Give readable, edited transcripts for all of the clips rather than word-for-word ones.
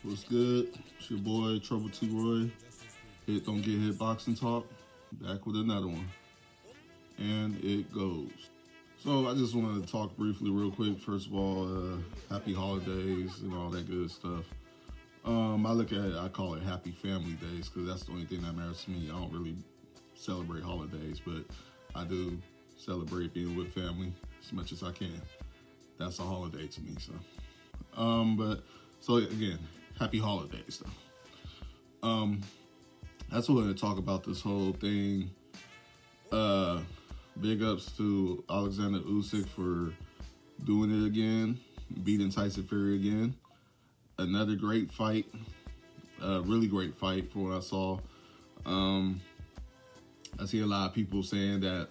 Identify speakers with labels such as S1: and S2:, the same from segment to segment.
S1: What's good? It's your boy Trouble T Roy. Hit Don't Get Hit Boxing Talk. Back with another one. And it goes. So I just wanted to talk briefly real quick. First of all, happy holidays and all that good stuff. I call it happy family days because that's the only thing that matters to me. I don't really celebrate holidays, but I do celebrate being with family as much as I can. That's a holiday to me. So again, happy holidays though. That's what we're gonna talk about this whole thing. Big ups to Alexander Usyk for doing it again, beating Tyson Fury again. Another great fight, really great fight for what I saw. I see a lot of people saying that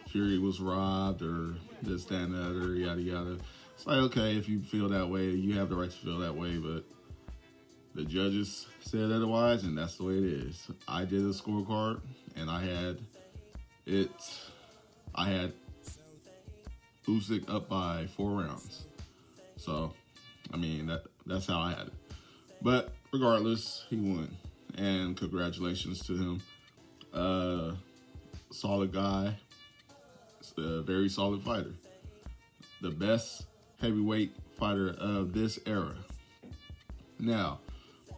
S1: Fury was robbed or this, that, and the other, yada, yada. It's like, okay, if you feel that way, you have the right to feel that way, but the judges said otherwise, and that's the way it is. I did a scorecard, and I had Usyk up by 4 rounds. So, I mean, that's how I had it. But regardless, he won, and congratulations to him. Solid guy, a very solid fighter. The best heavyweight fighter of this era. Now,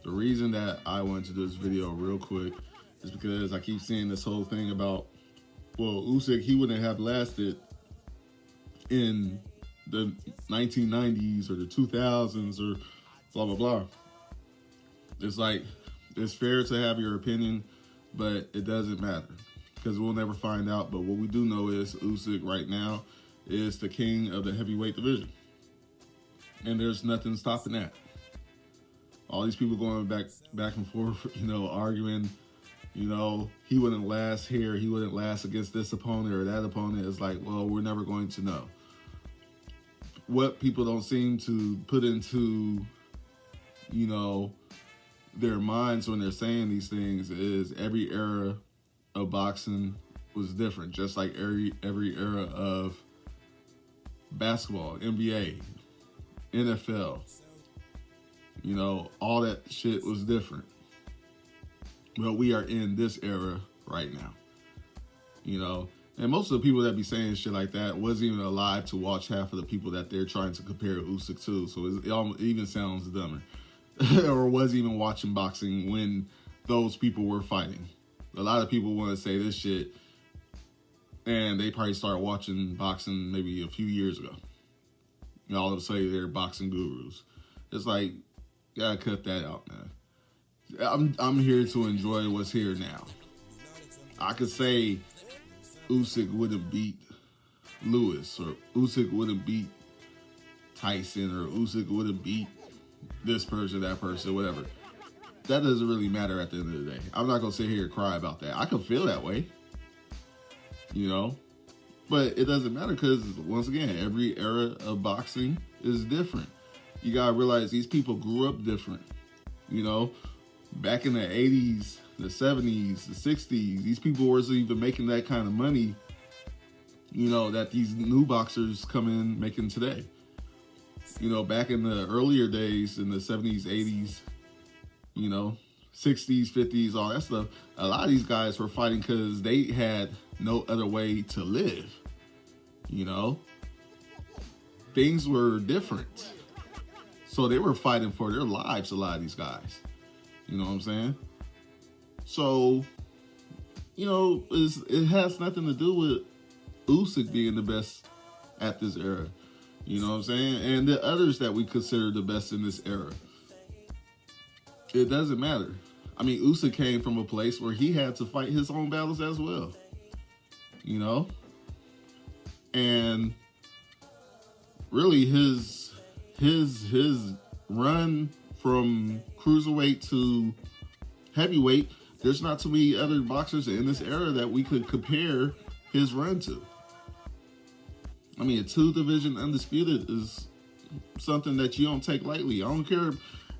S1: the reason that I wanted to do this video real quick is because I keep seeing this whole thing about, well, Usyk, he wouldn't have lasted in the 1990s or the 2000s or blah, blah, blah. It's like, it's fair to have your opinion, but it doesn't matter because we'll never find out. But what we do know is Usyk right now is the king of the heavyweight division. And there's nothing stopping that. All these people going back and forth, arguing, he wouldn't last here, he wouldn't last against this opponent or that opponent. It's like, well, we're never going to know. What people don't seem to put into, their minds when they're saying these things is every era of boxing was different, just like every era of basketball, NBA, NFL. All that shit was different. But we are in this era right now. And most of the people that be saying shit like that wasn't even alive to watch half of the people that they're trying to compare Usyk to. So it even sounds dumber. Or wasn't even watching boxing when those people were fighting. A lot of people want to say this shit, and they probably started watching boxing maybe a few years ago. All of a sudden, they're boxing gurus. It's like, gotta cut that out, man. I'm here to enjoy what's here now. I could say Usyk wouldn't beat Lewis, or Usyk wouldn't beat Tyson, or Usyk wouldn't beat this person, that person, whatever. That doesn't really matter at the end of the day. I'm not gonna sit here and cry about that. I can feel that way, but it doesn't matter because, once again, every era of boxing is different. You gotta realize these people grew up different. Back in the 80s, the 70s, the 60s, these people weren't even making that kind of money, that these new boxers come in making today. Back in the earlier days, in the 70s, 80s, 60s, 50s, all that stuff, a lot of these guys were fighting because they had no other way to live. Things were different. So they were fighting for their lives, a lot of these guys. You know what I'm saying? So, it has nothing to do with Usyk being the best at this era. You know what I'm saying? And the others that we consider the best in this era. It doesn't matter. I mean, Usyk came from a place where he had to fight his own battles as well. And really his run from cruiserweight to heavyweight, there's not too many other boxers in this era that we could compare his run to. I mean, a 2 division undisputed is something that you don't take lightly. I don't care.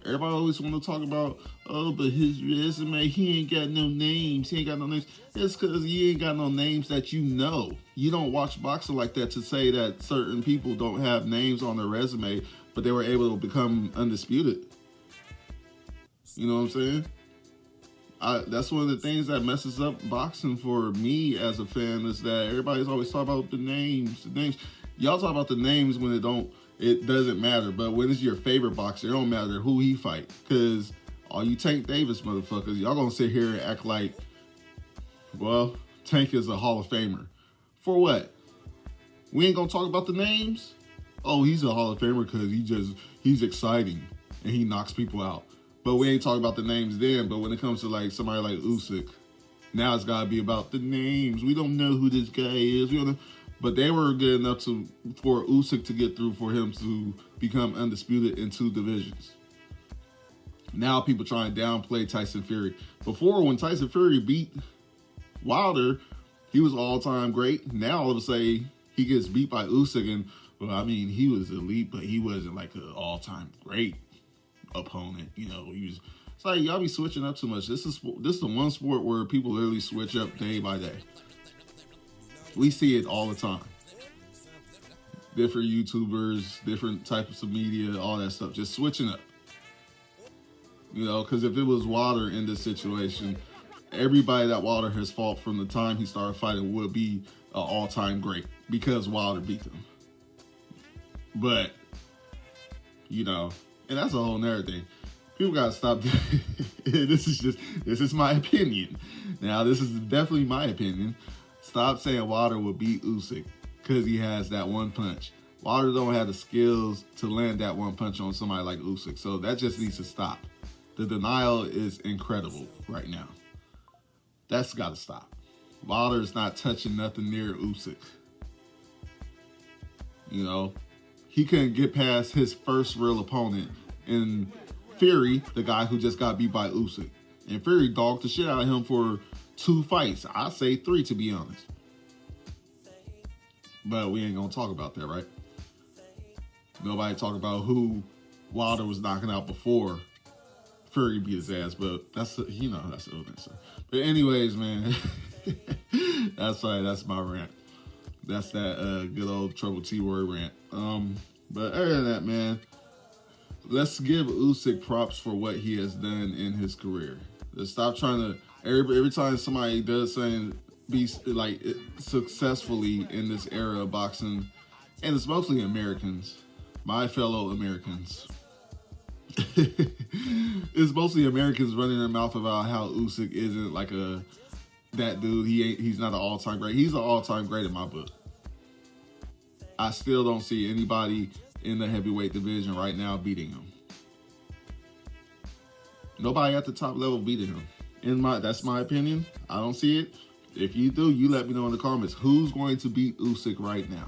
S1: Everybody always want to talk about, oh, but his resume, he ain't got no names. He ain't got no names. It's because he ain't got no names that you know. You don't watch boxing like that to say that certain people don't have names on their resume, but they were able to become undisputed. You know what I'm saying? That's one of the things that messes up boxing for me as a fan, is that everybody's always talking about the names. Y'all talk about the names when it doesn't matter. But when it's your favorite boxer, it don't matter who he fight. Because all you Tank Davis motherfuckers, y'all gonna sit here and act like, well, Tank is a Hall of Famer. For what? We ain't gonna talk about the names? Oh, he's a Hall of Famer because he's exciting and he knocks people out. But we ain't talking about the names then. But when it comes to like somebody like Usyk, now it's gotta be about the names. We don't know who this guy is. We don't know. But they were good enough for Usyk to get through, for him to become undisputed in 2 divisions. Now people try and downplay Tyson Fury. Before, when Tyson Fury beat Wilder, he was all-time great. Now all of a sudden he gets beat by Usyk, and well, I mean, he was elite, but he wasn't like an all-time great opponent. You know, it's like y'all be switching up too much. This is the one sport where people literally switch up day by day. We see it all the time. Different YouTubers, different types of media, all that stuff, just switching up. You know, because if it was Wilder in this situation, everybody that Wilder has fought from the time he started fighting would be an all-time great because Wilder beat them. But, you know, and that's a whole nother thing. People gotta stop. This is my opinion. Now, this is definitely my opinion. Stop saying Wilder will beat Usyk because he has that one punch. Wilder don't have the skills to land that one punch on somebody like Usyk. So that just needs to stop. The denial is incredible right now. That's got to stop. Wilder's not touching nothing near Usyk. You know, he couldn't get past his first real opponent in Fury, the guy who just got beat by Usyk. And Fury dogged the shit out of him for 2 fights. I'd say 3, to be honest. But we ain't gonna talk about that, right? Nobody talk about who Wilder was knocking out before Fury beat his ass, but that's the other thing. But anyways, man, that's right. That's my rant. That's that good old Trouble T-word rant. But other than that, man, let's give Usyk props for what he has done in his career. Let's stop trying to every time somebody does something be like successfully in this era of boxing, and it's mostly Americans, my fellow Americans. It's mostly Americans running their mouth about how Usyk isn't like that dude. He's not an all-time great. He's an all-time great in my book. I still don't see anybody in the heavyweight division right now beating him. Nobody at the top level beating him. That's my opinion. I don't see it. If you do, you let me know in the comments. Who's going to beat Usyk right now?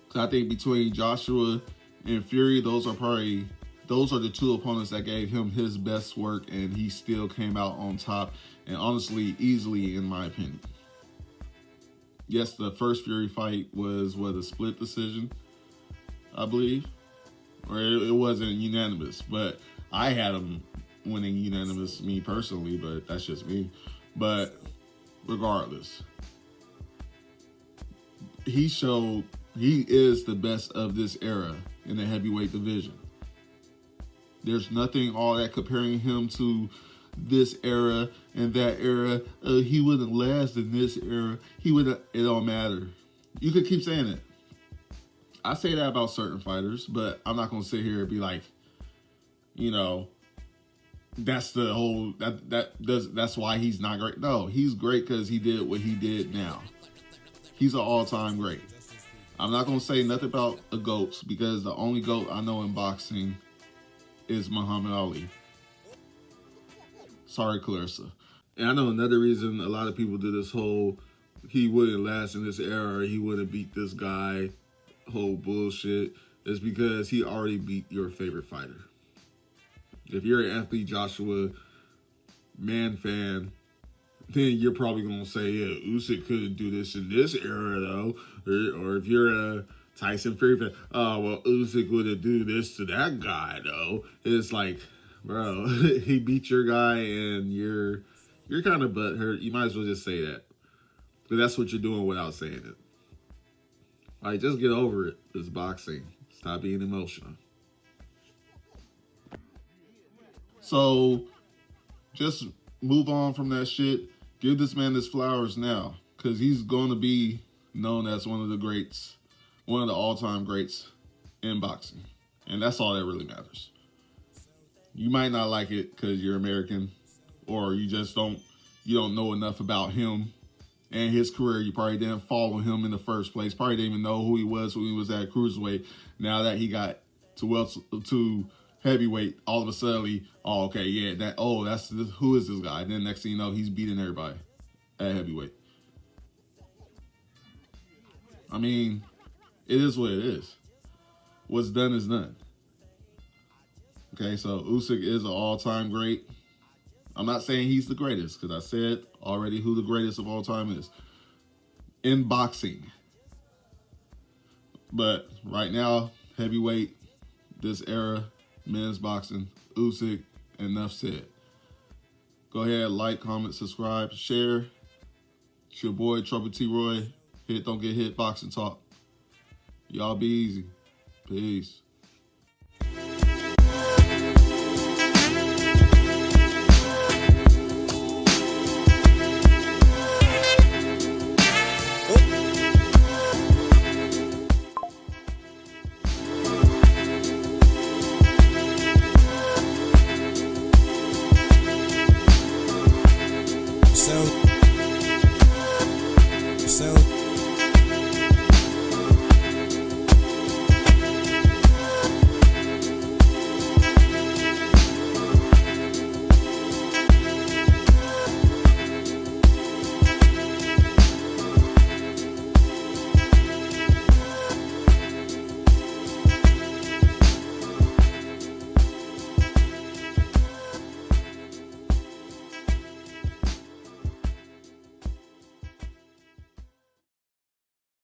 S1: Because I think between Joshua and Fury, those are the 2 opponents that gave him his best work, and he still came out on top, and honestly, easily, in my opinion. Yes, the first Fury fight was a split decision, I believe, or it wasn't unanimous, but I had him winning unanimous, me personally, but that's just me. But regardless, he showed he is the best of this era in the heavyweight division. There's nothing all that comparing him to this era and that era. He wouldn't last in this era. It don't matter. You could keep saying it. I say that about certain fighters, but I'm not gonna sit here and be like, you know, that's the whole that's why he's not great. No, he's great because he did what he did now. He's an all-time great. I'm not gonna say nothing about a GOAT because the only GOAT I know in boxing is Muhammad Ali. Sorry, Clarissa. And I know another reason a lot of people do this whole he wouldn't last in this era, he wouldn't beat this guy. whole bullshit is because he already beat your favorite fighter. If you're an Anthony Joshua man fan, then you're probably gonna say, yeah, Usyk couldn't do this in this era though. Or if you're a Tyson Fury fan, oh well, Usyk wouldn't do this to that guy though. It's like, bro, he beat your guy and you're kind of butthurt. You might as well just say that, because that's what you're doing without saying it. Like, just get over it. It's boxing. Stop being emotional. So, just move on from that shit. Give this man his flowers now, because he's going to be known as one of the greats, one of the all-time greats in boxing. And that's all that really matters. You might not like it because you're American, or you just don't know enough about him and his career. You probably didn't follow him in the first place. Probably didn't even know who he was when he was at cruiserweight. Now that he got to heavyweight, all of a sudden, oh, okay, yeah, who is this guy? And then next thing you know, he's beating everybody at heavyweight. I mean, it is what it is. What's done is done. Okay, so Usyk is an all-time great. I'm not saying he's the greatest, because I said already who the greatest of all time is in boxing. But right now, heavyweight, this era, men's boxing, Usyk, enough said. Go ahead, like, comment, subscribe, share. It's your boy, Trouble T. Roy. Hit, don't get hit, boxing talk. Y'all be easy. Peace.